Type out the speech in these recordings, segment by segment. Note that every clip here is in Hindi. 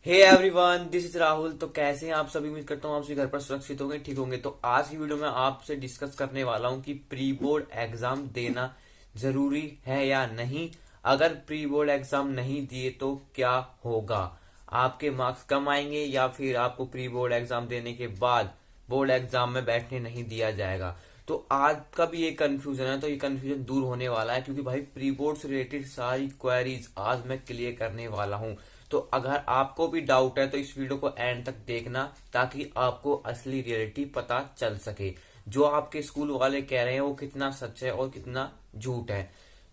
Hey everyone, this is Rahul. तो कैसे हैं आप सभी? उम्मीद करता हूँ आप सभी घर पर सुरक्षित होंगे, ठीक होंगे। तो आज की वीडियो में आपसे डिस्कस करने वाला हूँ कि प्री बोर्ड एग्जाम देना जरूरी है या नहीं। अगर प्री बोर्ड एग्जाम नहीं दिए तो क्या होगा? आपके मार्क्स कम आएंगे या फिर आपको प्री बोर्ड एग्जाम देने के बाद बोर्ड एग्जाम में बैठने नहीं दिया जाएगा? तो आज का भी ये कंफ्यूजन है, तो ये कंफ्यूजन दूर होने वाला है, क्योंकि भाई प्री बोर्ड से रिलेटेड सारी क्वेरीज आज मैं क्लियर करने वाला हूँ। तो अगर आपको भी डाउट है तो इस वीडियो को एंड तक देखना, ताकि आपको असली रियलिटी पता चल सके। जो आपके स्कूल वाले कह रहे हैं वो कितना सच है और कितना झूठ है।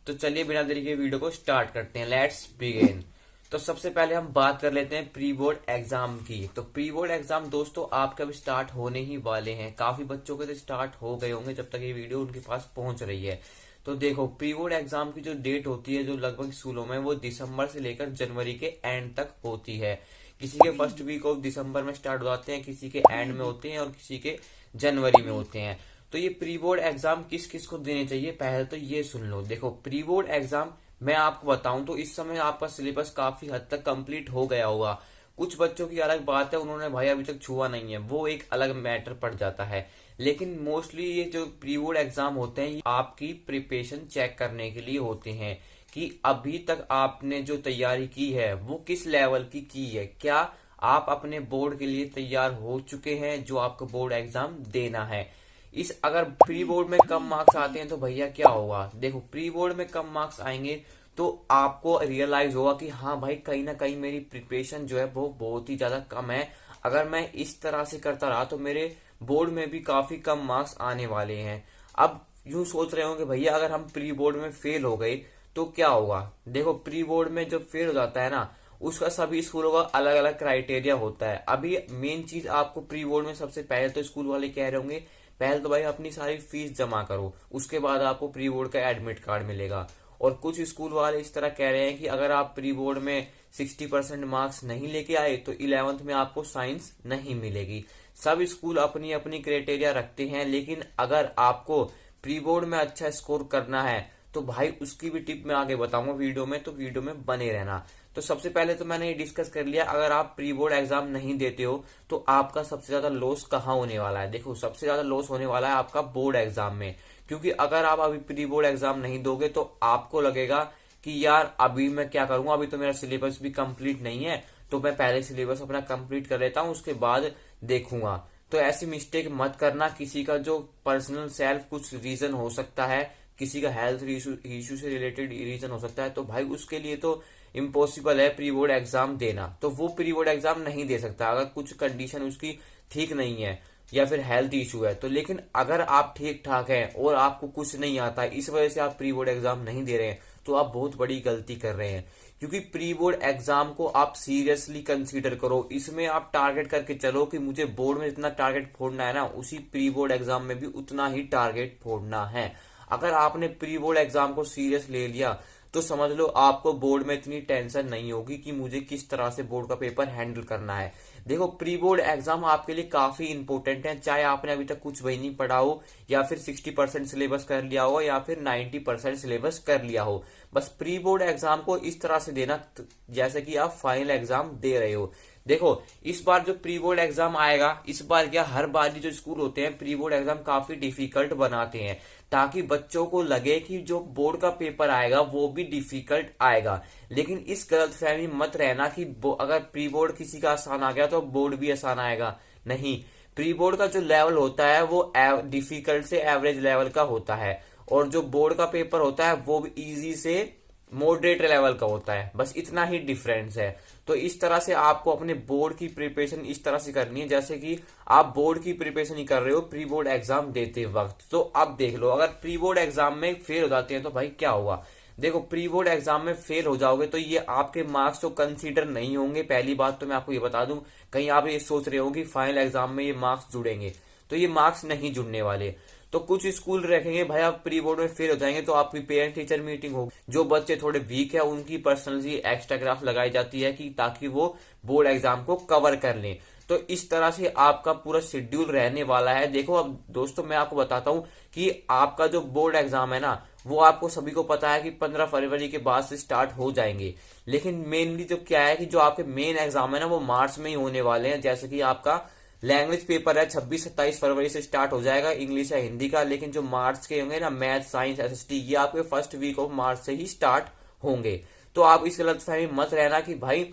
तो चलिए बिना देरी के वीडियो को स्टार्ट करते हैं। Let's begin. तो सबसे पहले हम बात कर लेते हैं प्री बोर्ड एग्जाम की। तो प्री बोर्ड एग्जाम दोस्तों आपके अब स्टार्ट होने ही वाले हैं। काफी बच्चों के तो स्टार्ट हो गए होंगे जब तक ये वीडियो उनके पास पहुंच रही है। तो देखो, प्री बोर्ड एग्जाम की जो डेट होती है, जो लगभग स्कूलों में, वो दिसंबर से लेकर जनवरी के एंड तक होती है। किसी के फर्स्ट वीक ऑफ दिसंबर में स्टार्ट हो जाते हैं, किसी के एंड में होते हैं और किसी के जनवरी में होते हैं। तो ये प्री बोर्ड एग्जाम किस किस को देने चाहिए, पहले तो ये सुन लो। देखो, प्री बोर्ड एग्जाम मैं आपको बताऊं तो इस समय आपका सिलेबस काफी हद तक कंप्लीट हो गया होगा। कुछ बच्चों की अलग बात है, उन्होंने भाई अभी तक छुआ नहीं है, वो एक अलग मैटर पड़ जाता है। लेकिन मोस्टली ये जो प्री बोर्ड एग्जाम होते हैं, ये आपकी प्रिपरेशन चेक करने के लिए होते हैं कि अभी तक आपने जो तैयारी की है वो किस लेवल की है। क्या आप अपने बोर्ड के लिए तैयार हो चुके हैं, जो आपको बोर्ड एग्जाम देना है। इस अगर प्री बोर्ड में कम मार्क्स आते हैं तो भैया क्या होगा? देखो, प्री बोर्ड में कम मार्क्स आएंगे तो आपको रियलाइज होगा कि हाँ भाई, कहीं ना कहीं मेरी प्रिपरेशन जो है वो बहुत ही ज्यादा कम है। अगर मैं इस तरह से करता रहा तो मेरे बोर्ड में भी काफी कम मार्क्स आने वाले हैं। अब यूं सोच रहे हो कि भैया अगर हम प्री बोर्ड में फेल हो गए तो क्या होगा? देखो, प्री बोर्ड में जब फेल हो जाता है ना, उसका सभी स्कूलों का अलग अलग क्राइटेरिया होता है। अभी मेन चीज आपको प्री बोर्ड में सबसे पहले तो स्कूल वाले कह रहे होंगे, पहले तो भाई अपनी सारी फीस जमा करो, उसके बाद आपको प्री बोर्ड का एडमिट कार्ड मिलेगा। और कुछ स्कूल वाले इस तरह कह रहे हैं कि अगर आप प्री बोर्ड में 60% मार्क्स नहीं लेके आए तो 11th में आपको साइंस नहीं मिलेगी। सब स्कूल अपनी अपनी क्राइटेरिया रखते हैं, लेकिन अगर आपको प्री बोर्ड में अच्छा स्कोर करना है तो भाई उसकी भी टिप मैं आगे बताऊंगा वीडियो में, तो वीडियो में बने रहना। तो सबसे पहले तो मैंने ये डिस्कस कर लिया, अगर आप प्री बोर्ड एग्जाम नहीं देते हो तो आपका सबसे ज्यादा लॉस कहाँ होने वाला है। देखो, सबसे ज्यादा लॉस होने वाला है आपका बोर्ड एग्जाम में, क्योंकि अगर आप अभी प्री बोर्ड एग्जाम नहीं दोगे तो आपको लगेगा कि यार अभी मैं क्या करूंगा, अभी तो मेरा सिलेबस भी कंप्लीट नहीं है, तो मैं पहले सिलेबस अपना कंप्लीट कर लेता हूँ, उसके बाद देखूंगा। तो ऐसी मिस्टेक मत करना। किसी का जो पर्सनल सेल्फ कुछ रीजन हो सकता है, किसी का हेल्थ इशू से रिलेटेड रीजन हो सकता है, तो भाई उसके लिए तो इम्पॉसिबल है प्री बोर्ड एग्जाम देना। तो वो प्री बोर्ड एग्जाम नहीं दे सकता अगर कुछ कंडीशन उसकी ठीक नहीं है या फिर हेल्थ इशू है तो। लेकिन अगर आप ठीक ठाक हैं और आपको कुछ नहीं आता है, इस वजह से आप प्री बोर्ड एग्जाम नहीं दे रहे हैं, तो आप बहुत बड़ी गलती कर रहे हैं। क्योंकि प्री बोर्ड एग्जाम को आप सीरियसली कंसीडर करो, इसमें आप टारगेट करके चलो कि मुझे बोर्ड में जितना टारगेट फोड़ना है ना, उसी प्री बोर्ड एग्जाम में भी उतना ही टारगेट फोड़ना है। अगर आपने प्री बोर्ड एग्जाम को सीरियस ले लिया तो समझ लो आपको बोर्ड में इतनी टेंशन नहीं होगी कि मुझे किस तरह से बोर्ड का पेपर हैंडल करना है। देखो, प्री बोर्ड एग्जाम आपके लिए काफी इंपॉर्टेंट है, चाहे आपने अभी तक कुछ भी नहीं पढ़ा हो, या फिर 60% सिलेबस कर लिया हो, या फिर 90% सिलेबस कर लिया हो। बस प्री बोर्ड एग्जाम को इस तरह से देना जैसे कि आप फाइनल एग्जाम दे रहे हो। देखो, इस बार जो प्री बोर्ड एग्जाम आएगा, इस बार क्या, हर बार जो स्कूल होते हैं प्री बोर्ड एग्जाम काफी डिफिकल्ट बनाते हैं, ताकि बच्चों को लगे कि जो बोर्ड का पेपर आएगा वो भी डिफिकल्ट आएगा। लेकिन इस गलतफहमी मत रहना कि अगर प्री बोर्ड किसी का आसान आ गया तो बोर्ड भी आसान आएगा। नहीं, प्री बोर्ड का जो लेवल होता है वो डिफिकल्ट से एवरेज लेवल का होता है, और जो बोर्ड का पेपर होता है वो भी इजी से मॉडरेट लेवल का होता है। बस इतना ही डिफरेंस है। तो इस तरह से आपको अपने बोर्ड की प्रिपरेशन इस तरह से करनी है जैसे कि आप बोर्ड की प्रिपरेशन ही कर रहे हो प्री बोर्ड एग्जाम देते वक्त। तो अब देख लो, अगर प्री बोर्ड एग्जाम में फेल हो जाते हैं तो भाई क्या हुआ? देखो, प्री बोर्ड एग्जाम में फेल हो जाओगे तो ये आपके मार्क्स तो कंसीडर नहीं होंगे। पहली बात तो मैं आपको ये बता दूं, कहीं आप ये सोच रहे हो कि फाइनल एग्जाम में ये मार्क्स जुड़ेंगे, तो ये मार्क्स नहीं जुड़ने वाले। तो कुछ स्कूल रखेंगे भाई आप प्री बोर्ड में फेल हो जाएंगे तो आपकी पेरेंट टीचर मीटिंग होगी, जो बच्चे थोड़े वीक है उनकी पर्सनली एक्स्ट्रा क्लास लगाई जाती है कि ताकि वो बोर्ड एग्जाम को कवर कर लें। तो इस तरह से आपका पूरा शेड्यूल रहने वाला है। देखो, अब दोस्तों मैं आपको बताता हूं कि आपका जो बोर्ड एग्जाम है ना, वो आपको सभी को पता है कि 15 फरवरी के बाद से स्टार्ट हो जाएंगे। लेकिन मेनली जो क्या है कि जो आपके मेन एग्जाम है ना वो मार्च में ही होने वाले हैं। जैसे कि आपका लैंग्वेज पेपर है 26-27 फरवरी से स्टार्ट हो जाएगा, इंग्लिश या हिंदी का। लेकिन जो मार्च के होंगे ना, मैथ, साइंस, एसएसटी, ये आपके फर्स्ट वीक ऑफ मार्च से ही स्टार्ट होंगे। तो आप इस गलतफहमी मत रहना कि भाई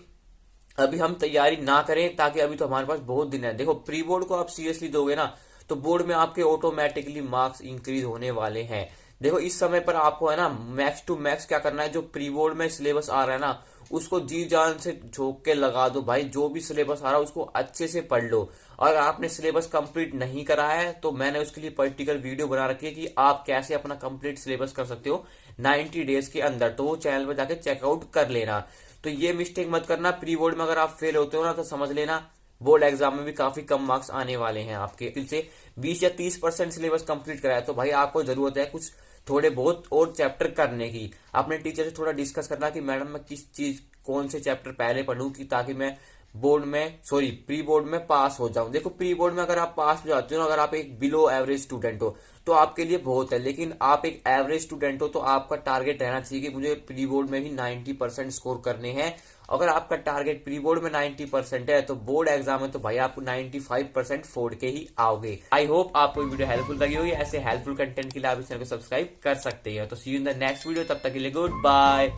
अभी हम तैयारी ना करें, ताकि अभी तो हमारे पास बहुत दिन है। देखो, प्री बोर्ड को आप सीरियसली दोगे ना तो बोर्ड में आपके ऑटोमेटिकली मार्क्स इंक्रीज होने वाले हैं। देखो, इस समय पर आपको है ना मैक्स टू मैक्स क्या करना है, जो प्री बोर्ड में सिलेबस आ रहा है ना उसको जी जान से झोंक के लगा दो भाई। जो भी सिलेबस आ रहा है उसको अच्छे से पढ़ लो। और आपने सिलेबस कंप्लीट नहीं करा है तो मैंने उसके लिए पर्टिकुलर वीडियो बना रखी है कि आप कैसे अपना कंप्लीट सिलेबस कर सकते हो 90 डेज के अंदर। तो वो चैनल पर जाके चेकआउट कर लेना। तो ये मिस्टेक मत करना, प्री बोर्ड में अगर आप फेल होते हो ना तो समझ लेना बोर्ड एग्जाम में भी काफी कम मार्क्स आने वाले हैं आपके। से 20 या 30% सिलेबस कंप्लीट कराया तो भाई आपको जरूरत है कुछ थोड़े बहुत और चैप्टर करने की। अपने टीचर से थोड़ा डिस्कस करना कि मैडम मैं किस चीज कौन से चैप्टर पहले पढ़ूं कि ताकि मैं बोर्ड में प्री बोर्ड में पास हो जाऊं। देखो, प्री बोर्ड में अगर आप पास हो जाते हो ना, अगर आप एक बिलो एवरेज स्टूडेंट हो तो आपके लिए बहुत है। लेकिन आप एक एवरेज स्टूडेंट हो तो आपका टारगेट रहना चाहिए कि मुझे प्री बोर्ड में भी 90% स्कोर करने हैं। अगर आपका टारगेट प्री बोर्ड में 90% है तो बोर्ड एग्जाम में तो भाई आपको 95% फोड़ के ही आओगे। आई होप आपको वीडियो हेल्पफुल लगी होगी। ऐसे हेल्पफुल कंटेंट के लिए आप इस चैनल को सब्सक्राइब कर सकते हैं। तो see you in the next video, तब तक के लिए गुड बाय।